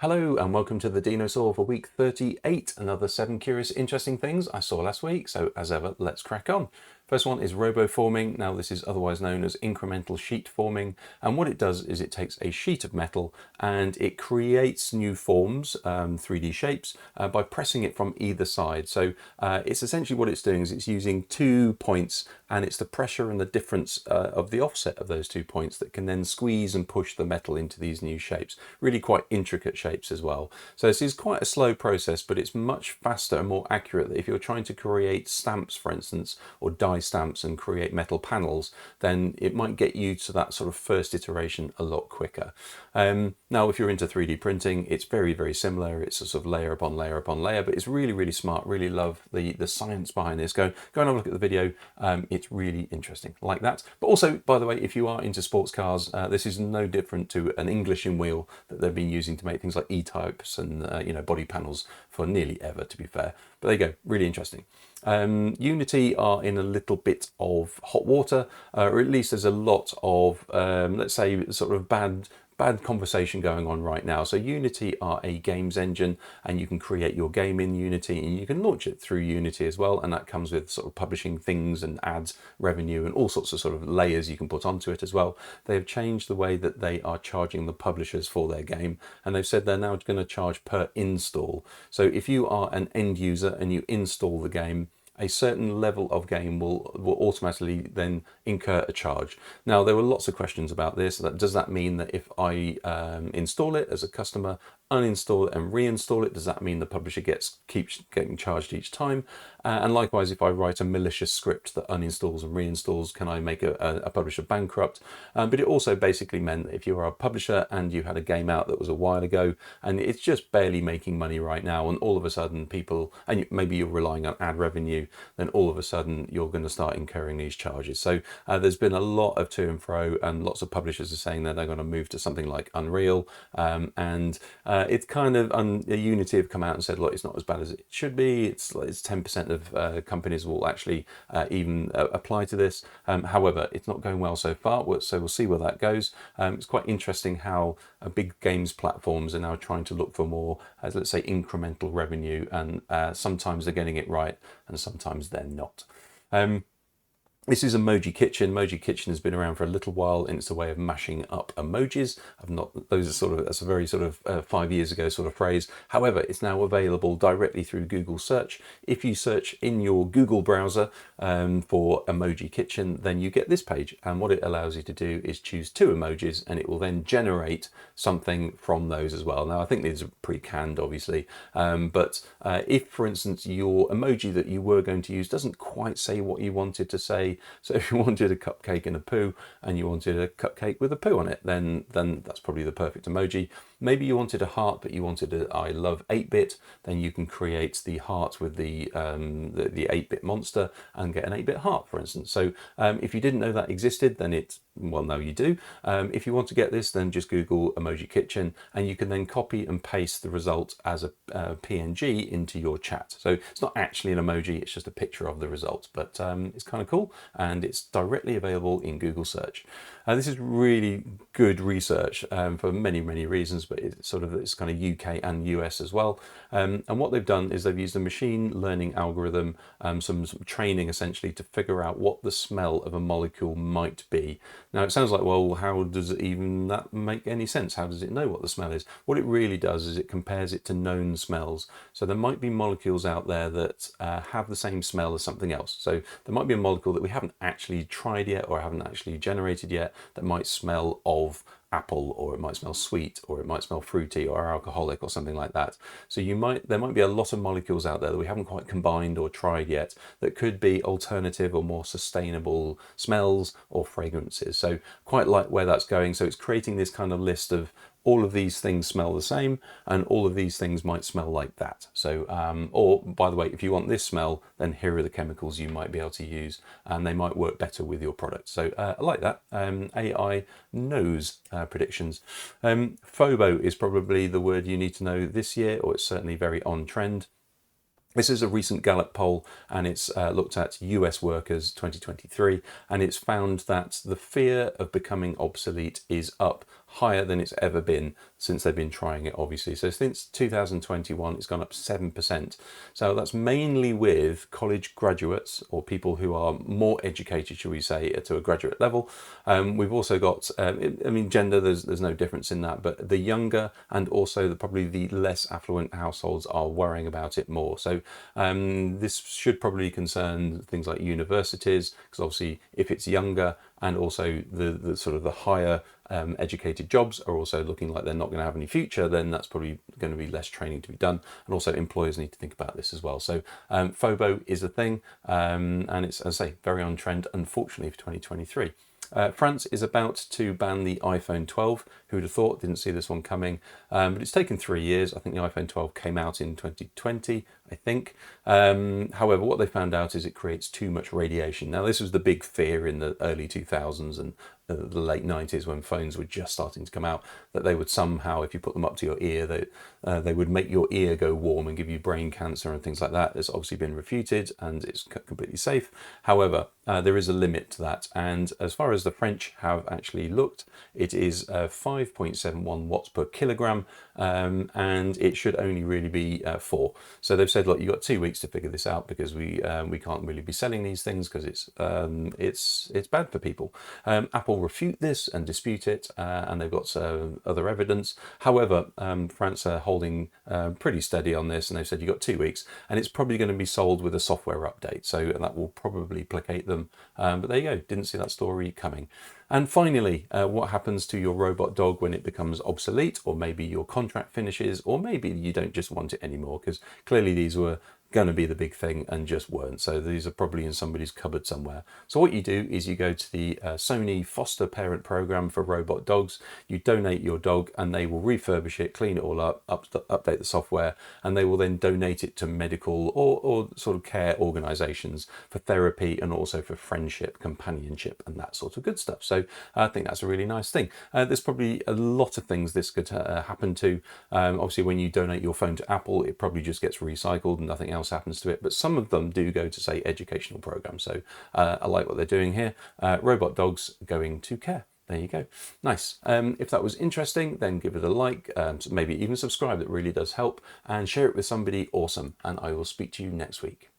Hello and welcome to the Dinosaw for week 38, another 7 curious interesting things I saw last week. So as ever, let's crack on. First one is Roboforming. Now this is otherwise known as incremental sheet forming, and what it does is it takes a sheet of metal and it creates new forms, 3D shapes, by pressing it from either side. So it's essentially what it's doing is it's using 2 points, and it's the pressure and the difference of the offset of those 2 points that can then squeeze and push the metal into these new shapes. Really quite intricate shapes as well. So this is quite a slow process, but it's much faster and more accurate. If you're trying to create stamps, for instance, or die stamps and create metal panels, then it might get you to that sort of first iteration a lot quicker. Now, if you're into 3D printing, it's very, very similar. It's a sort of layer upon layer upon layer, but it's really, really smart. Really love the science behind this. Go and have a look at the video. It's really interesting like that. But also, by the way, if you are into sports cars, this is no different to an Englishing wheel that they've been using to make things like E-types and body panels for nearly ever, to be fair. But there you go, really interesting. Unity are in a little bit of hot water, or at least there's a lot of, let's say, sort of bad conversation going on right now. So Unity are a games engine, and you can create your game in Unity and you can launch it through Unity as well, and that comes with sort of publishing things and ads revenue and all sorts of sort of layers you can put onto it as well. They have changed the way that they are charging the publishers for their game, and they've said they're now going to charge per install. So if you are an end user and you install the game, a certain level of game will automatically then incur a charge. Now, there were lots of questions about this. Does that mean that if I install it as a customer, uninstall it and reinstall it, does that mean the publisher keeps getting charged each time? And likewise, if I write a malicious script that uninstalls and reinstalls, can I make a publisher bankrupt? But it also basically meant that if you are a publisher and you had a game out that was a while ago and it's just barely making money right now, and all of a sudden people, and maybe you're relying on ad revenue, then all of a sudden you're going to start incurring these charges. So there's been a lot of to and fro, and lots of publishers are saying that they're going to move to something like Unreal, and it's kind of Unity have come out and said, look, it's not as bad as it should be. It's 10% of companies will actually even apply to this. However, it's not going well so far, so we'll see where that goes. It's quite interesting how big games platforms are now trying to look for more, let's say, incremental revenue, and sometimes they're getting it right and sometimes they're not. This is Emoji Kitchen. Emoji Kitchen has been around for a little while, and it's a way of mashing up emojis. That's a very sort of 5 years ago sort of phrase. However, it's now available directly through Google search. If you search in your Google browser for Emoji Kitchen, then you get this page. And what it allows you to do is choose 2 emojis, and it will then generate something from those as well. Now, I think these are pre-canned, obviously. But if, for instance, your emoji that you were going to use doesn't quite say what you wanted to say, so if you wanted a cupcake and a poo, and you wanted a cupcake with a poo on it, then that's probably the perfect emoji. Maybe you wanted a heart, but you wanted a I love 8-bit, then you can create the heart with the 8-bit monster and get an 8-bit heart, for instance. So if you didn't know that existed, then well, now you do. If you want to get this, then just Google Emoji Kitchen, and you can then copy and paste the result as a PNG into your chat. So it's not actually an emoji, it's just a picture of the result, but it's kind of cool, and it's directly available in Google search. This is really good research for many, many reasons, but it's kind of UK and US as well. And what they've done is they've used a machine learning algorithm, some training essentially, to figure out what the smell of a molecule might be. Now, it sounds like, well, how does it even that make any sense? How does it know what the smell is? What it really does is it compares it to known smells. So there might be molecules out there that have the same smell as something else. So there might be a molecule that we haven't actually tried yet or haven't actually generated yet that might smell of apple, or it might smell sweet, or it might smell fruity or alcoholic or something like that. So there might be a lot of molecules out there that we haven't quite combined or tried yet that could be alternative or more sustainable smells or fragrances. So quite like where that's going. So it's creating this kind of list of all of these things smell the same, and all of these things might smell like that. So, or by the way, if you want this smell, then here are the chemicals you might be able to use, and they might work better with your product. So I like that. AI knows predictions. FOBO is probably the word you need to know this year, or it's certainly very on trend. This is a recent Gallup poll, and it's looked at US workers 2023, and it's found that the fear of becoming obsolete is up higher than it's ever been since they've been trying it, obviously. So since 2021, it's gone up 7%. So that's mainly with college graduates or people who are more educated, shall we say, to a graduate level. We've also got, I mean, gender, there's no difference in that, but the younger and also probably the less affluent households are worrying about it more. So this should probably concern things like universities, because obviously if it's younger and also the sort of the higher educated jobs are also looking like they're not going to have any future, then that's probably going to be less training to be done. And also employers need to think about this as well. So FOBO is a thing, and it's, as I say, very on trend, unfortunately, for 2023. France is about to ban the iPhone 12. Who would have thought? Didn't see this one coming. But it's taken 3 years. I think the iPhone 12 came out in 2020, I think. However, what they found out is it creates too much radiation. Now, this was the big fear in the early 2000s and the late 90s when phones were just starting to come out, that they would somehow, if you put them up to your ear, they would make your ear go warm and give you brain cancer and things like that. It's obviously been refuted and it's completely safe. However, there is a limit to that. And as far as the French have actually looked, it is 5.71 watts per kilogram, and it should only really be 4. So they've said, look, you've got 2 weeks to figure this out, because we can't really be selling these things because it's bad for people. Apple refute this and dispute it, and they've got other evidence. However, France are holding pretty steady on this, and they've said you've got 2 weeks, and it's probably going to be sold with a software update, so that will probably placate them. But there you go, didn't see that story coming. And finally, what happens to your robot dog when it becomes obsolete, or maybe your contract finishes, or maybe you don't just want it anymore, because clearly these were going to be the big thing and just weren't. So these are probably in somebody's cupboard somewhere. So what you do is you go to the Sony foster parent program for robot dogs, you donate your dog, and they will refurbish it, clean it all up, update the software, and they will then donate it to medical or sort of care organizations for therapy, and also for friendship, companionship, and that sort of good stuff. So I think that's a really nice thing. There's probably a lot of things this could happen to. Obviously, when you donate your phone to Apple, it probably just gets recycled and nothing else happens to it, but some of them do go to, say, educational programs. So I like what they're doing here. Robot dogs going to care. There you go. Nice. If that was interesting, then give it a like, maybe even subscribe. That really does help, and share it with somebody awesome. And I will speak to you next week.